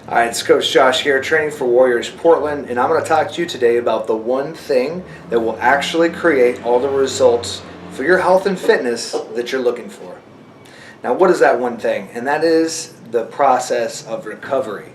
Alright, it's Coach Josh here, training for Warriors Portland, and I'm going to talk to you today about the one thing that will actually create all the results for your health and fitness that you're looking for. Now, what is that one thing? And that is the process of recovery.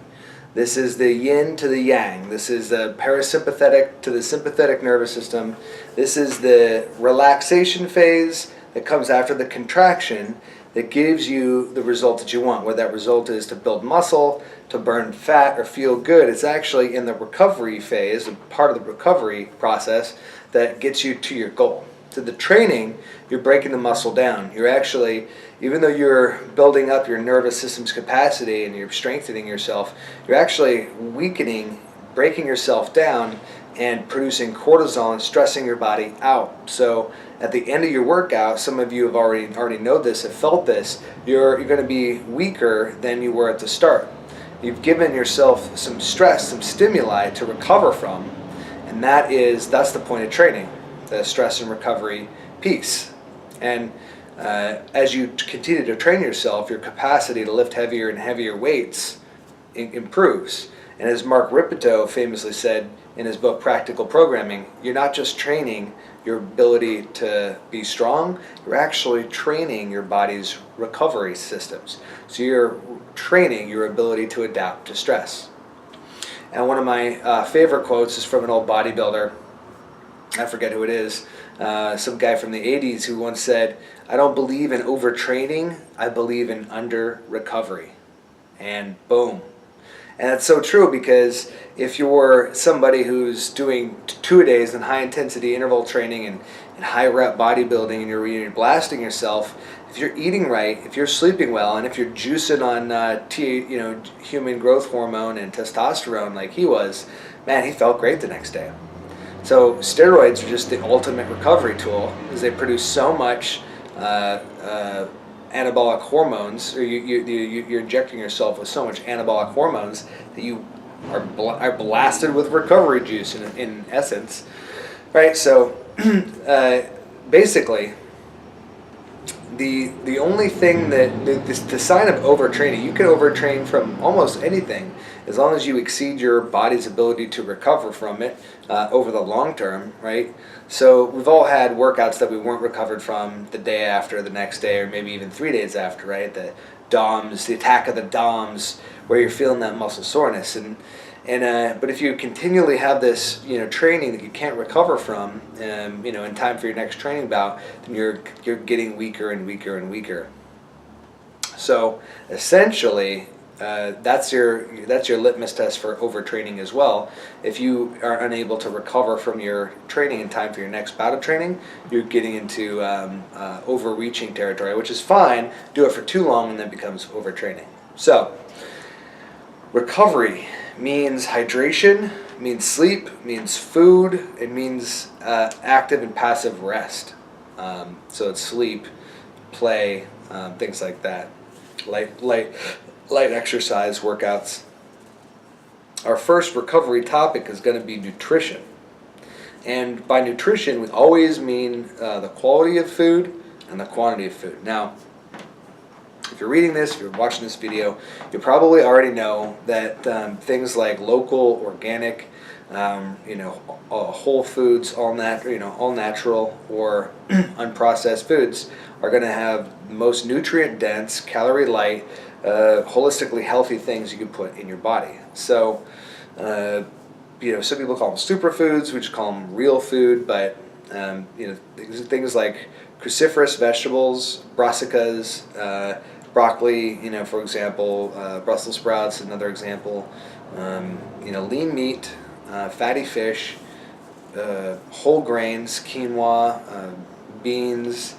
This is the yin to the yang. This is the parasympathetic to the sympathetic nervous system. This is the relaxation phase that comes after the contraction that gives you the result that you want. Whether that result is to build muscle, to burn fat, or feel good, it's actually in the recovery phase, part of the recovery process, that gets you to your goal. To the training, you're breaking the muscle down. You're actually, even though you're building up your nervous system's capacity and you're strengthening yourself, you're actually weakening, breaking yourself down, and producing cortisol and stressing your body out. So at the end of your workout, some of you have already know this, have felt this, you're going to be weaker than you were at the start. You've given yourself some stress, some stimuli to recover from, and that's the point of training, the stress and recovery piece. And as you continue to train yourself, your capacity to lift heavier and heavier weights improves. And as Mark Rippetoe famously said in his book Practical Programming, you're not just training your ability to be strong, you're actually training your body's recovery systems. So you're training your ability to adapt to stress. And one of my favorite quotes is from an old bodybuilder. I forget who it is, some guy from the 80s who once said, "I don't believe in overtraining, I believe in under-recovery." And boom. And that's so true, because if you're somebody who's doing 2-a-days in high-intensity interval training and high-rep bodybuilding, and you're blasting yourself, if you're eating right, if you're sleeping well, and if you're juicing on human growth hormone and testosterone like he was, man, he felt great the next day. So steroids are just the ultimate recovery tool, because they produce so much anabolic hormones, or you're injecting yourself with so much anabolic hormones that you are blasted with recovery juice in essence, right? So basically, the only thing that the sign of overtraining, you can overtrain from almost anything as long as you exceed your body's ability to recover from it over the long term, right? So we've all had workouts that we weren't recovered from the day after, the next day, or maybe even 3 days after, right? The DOMS, the attack of the DOMS, where you're feeling that muscle soreness. But if you continually have this, training that you can't recover from, in time for your next training bout, then you're getting weaker and weaker and weaker. So essentially, that's your litmus test for overtraining as well. If you are unable to recover from your training in time for your next bout of training, you're getting into overreaching territory, which is fine. Do it for too long and then becomes overtraining. So recovery means hydration, means sleep, means food, it means active and passive rest. So it's sleep, play, things like that. Light exercise, workouts. Our first recovery topic is going to be nutrition. And by nutrition, we always mean the quality of food and the quantity of food. Now, if you're reading this, if you're watching this video, you probably already know that things like local, organic, whole foods, all natural or unprocessed foods are going to have the most nutrient-dense, calorie-light, holistically healthy things you can put in your body. So, some people call them superfoods, we just call them real food, but things like cruciferous vegetables, brassicas, broccoli, for example, Brussels sprouts, another example, lean meat, fatty fish, whole grains, quinoa, beans.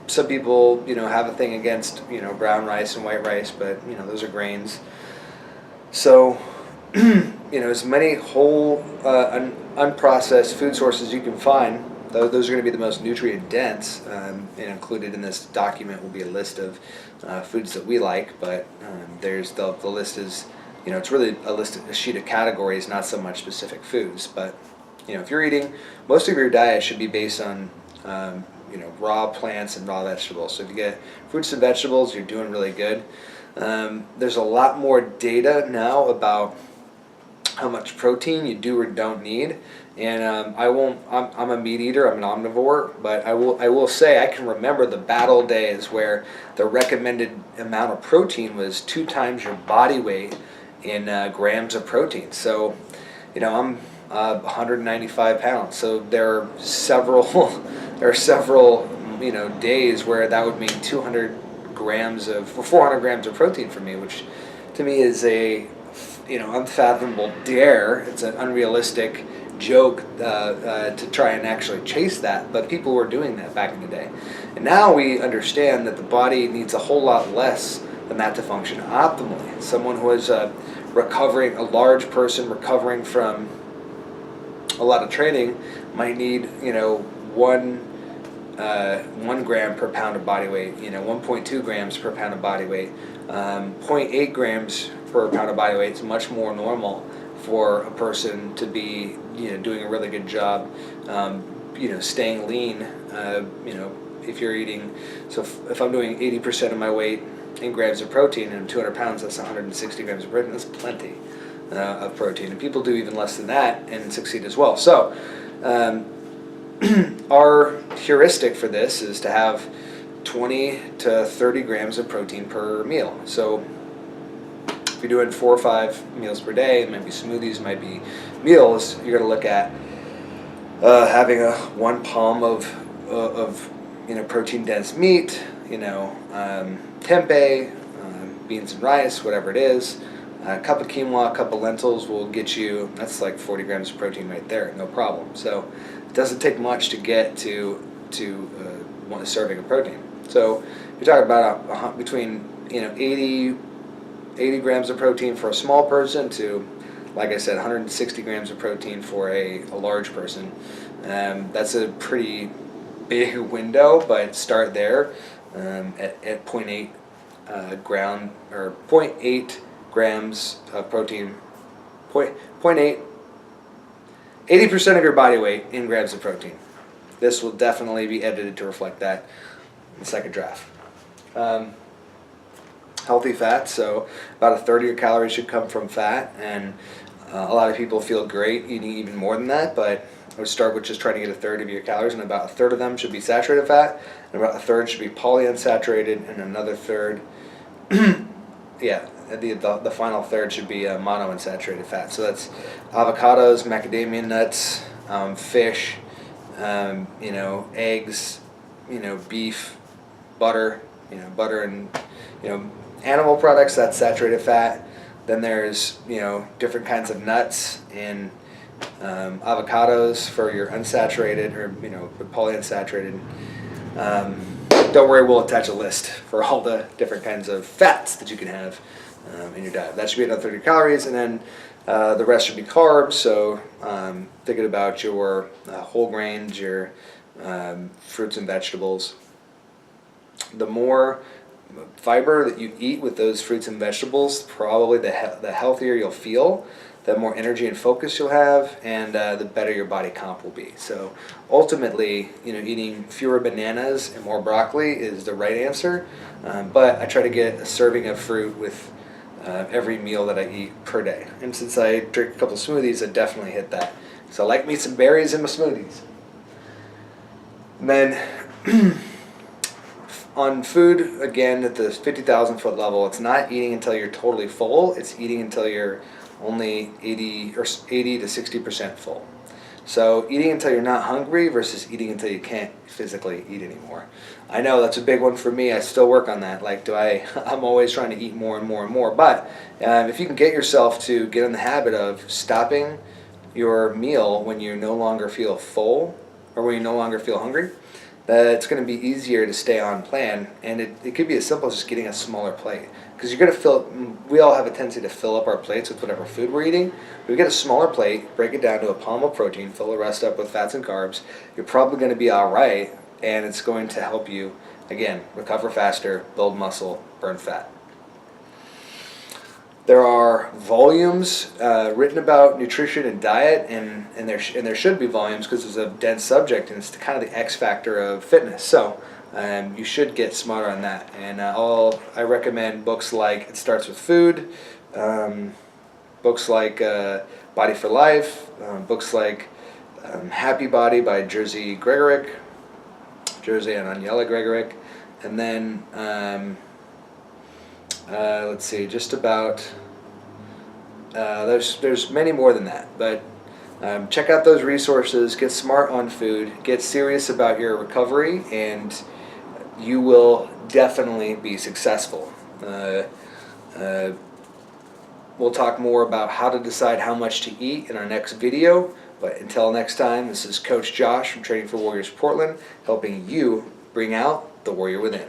Some people, have a thing against, brown rice and white rice, but, those are grains. So, as many whole, unprocessed food sources you can find, those are going to be the most nutrient dense, and included in this document will be a list of foods that we like, but there's the list is, it's really a sheet of categories, not so much specific foods, but, if you're eating, most of your diet should be based on raw plants and raw vegetables. So if you get fruits and vegetables, you're doing really good. There's a lot more data now about how much protein you do or don't need. And I'm a meat eater. I'm an omnivore, but I will say I can remember the battle days where the recommended amount of protein was 2 times your body weight in grams of protein. So, I'm 195 pounds. So there are several days where that would mean 200 grams of or 400 grams of protein for me, which to me is a unfathomable dare. It's an unrealistic joke to try and actually chase that, but people were doing that back in the day. And now we understand that the body needs a whole lot less than that to function optimally. Someone who is a large person recovering from a lot of training might need 1 gram per pound of body weight, 1.2 grams per pound of body weight. 0.8 grams per pound of body weight is much more normal for a person to be doing a really good job staying lean. If you're eating, so if I'm doing 80% of my weight in grams of protein and I'm 200 pounds, that's 160 grams of protein. That's plenty of protein, and people do even less than that and succeed as well. So our heuristic for this is to have 20 to 30 grams of protein per meal. So if you're doing 4 or 5 meals per day, it might be smoothies, it might be meals, you're going to look at having 1 palm of protein dense meat, tempeh, beans and rice, whatever it is. A cup of quinoa, a cup of lentils will get you, that's like 40 grams of protein right there, no problem. So it doesn't take much to get to 1 serving of protein. So you're talking about between 80 grams of protein for a small person to, like I said, 160 grams of protein for a large person. That's a pretty big window, but start there at 0.8 0.8 grams of protein. 80% of your body weight in grams of protein. This will definitely be edited to reflect that in the second draft. Healthy fats, so about 1/3 of your calories should come from fat, and a lot of people feel great eating even more than that, but I would start with just trying to get 1/3 of your calories, and about 1/3 of them should be saturated fat, and about 1/3 should be polyunsaturated, and another 1/3 the final 1/3 should be monounsaturated fat. So that's avocados, macadamia nuts, fish, eggs, beef, butter, butter and animal products. That's saturated fat. Then there's different kinds of nuts and avocados for your unsaturated or polyunsaturated. Don't worry, we'll attach a list for all the different kinds of fats that you can have in your diet. That should be another 30 calories, and then the rest should be carbs. So thinking about your whole grains, your fruits and vegetables. The more fiber that you eat with those fruits and vegetables, probably the healthier you'll feel, the more energy and focus you'll have, and the better your body comp will be. So ultimately, eating fewer bananas and more broccoli is the right answer, but I try to get a serving of fruit with every meal that I eat per day. And since I drink a couple of smoothies, I definitely hit that. So I like me some berries in my smoothies. And then on food, again, at the 50,000 foot level, it's not eating until you're totally full. It's eating until you're only 80 to 60% full. So eating until you're not hungry versus eating until you can't physically eat anymore. I know that's a big one for me. I still work on that. I'm always trying to eat more and more and more. But if you can get yourself to get in the habit of stopping your meal when you no longer feel full or when you no longer feel hungry, it's going to be easier to stay on plan. And it could be as simple as just getting a smaller plate. Because you're going to we all have a tendency to fill up our plates with whatever food we're eating. If we get a smaller plate, break it down to a palm of protein, fill the rest up with fats and carbs, you're probably going to be all right, and it's going to help you, again, recover faster, build muscle, burn fat. There are volumes written about nutrition and diet, and there should be volumes because it's a dense subject, and it's kind of the X factor of fitness. So you should get smarter on that. And I recommend books like It Starts With Food, books like Body for Life, books like Happy Body by Jerzy and Aniela Gregorek, and then let's see, just about there's many more than that, but check out those resources, get smart on food, get serious about your recovery, and you will definitely be successful. We'll talk more about how to decide how much to eat in our next video, but until next time, this is Coach Josh from Training for Warriors Portland, helping you bring out the warrior within.